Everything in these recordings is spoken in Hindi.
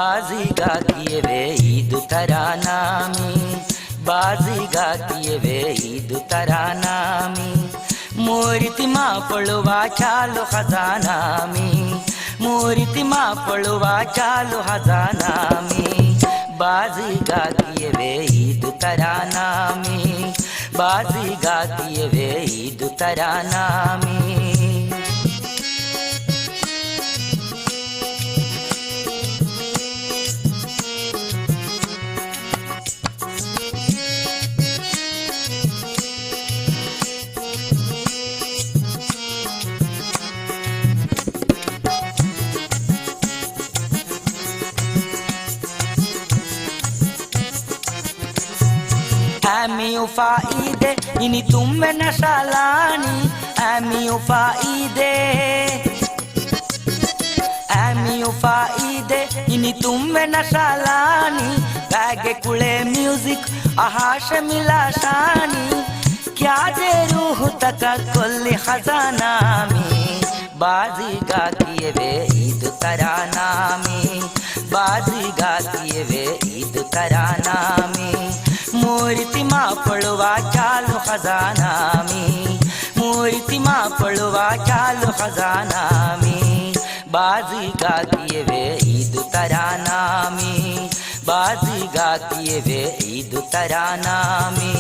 बाजी गाती वे ईद तरानामी, बाजी गाती वे ईद तरानामी, मोरिति मा पळुवा चालो खजानामी, मोरिति मा पळुवा चालो खजानामी, बाजी गाती वे ईद तरानामी, बाजी गाती वे Eid तरानामी। Ami ufaide ini tumme nashalani, ami ufaide, ami ufaide ini tumme nashalani, gage kule music ahash milashani, kya de ruh tak kulli khazanami, bazi gaati ve eid taranami, bazi gaati ve eid taranami, मोरिति मा पळुवा चालो खजानामी, मोरिति मा पळुवा चालो खजानामी, बाजी गाती वे ईद तरानामी, बाजी गाती वे ईद तरानामी।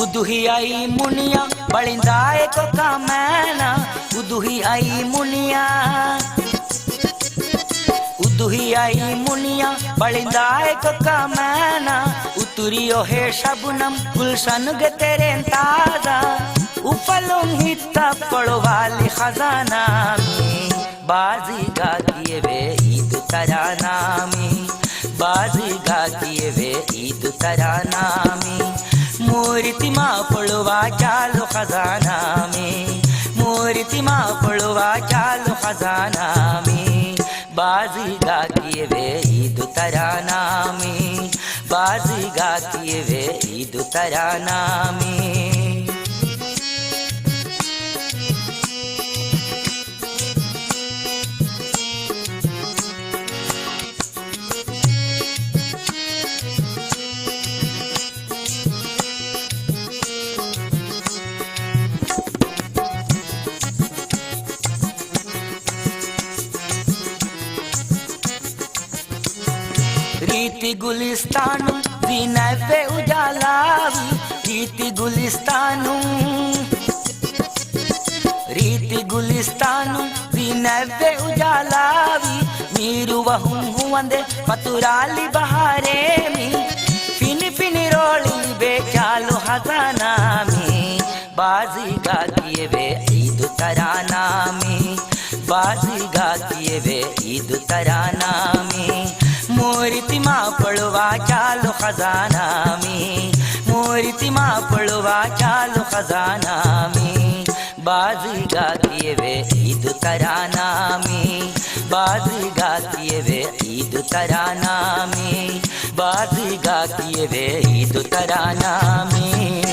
उदुही आई मुनिया बलिंदाए को कामैना, उदुही आई मुनिया, उदुही आई मुनिया बलिंदाए को कामैना, उतुरियो है शबनम गुलशन गे तेरे ताजा, उपलुम हिता पड़वाली खजानामी, बाजी गाती वे ईद तरानामी, बाजी गाती वे ईद तरानामी, मोरिति मा पळुवा चालो खजानामी, मोरिति मा पळुवा चालो खजानामी, बाजी गाती वे ईद तरानामी, बाजी गाती वे ईद तरानामी। रीति गुलिस्तानु वीनवे उजालावी, रीति गुलिस्तानु, रीति गुलिस्तानु वीनवे उजालावी, मीरु वहुं हुवंदे पतुराली बहारे मी, फिनी फिनी रोली बेचालो खजानामी, बाजी गाती वे ईद तरानामी, बाजी गाती वे ईद तरानामी, मोरिति मा पळुवा चालो खजानामी, मोरिति मा पळुवा चालो खजानामी, बाजी गाती वे ईद तरानामी, बाजी गाती वे ईद तरानामी, बाजी गाती वे ईद तरानामी।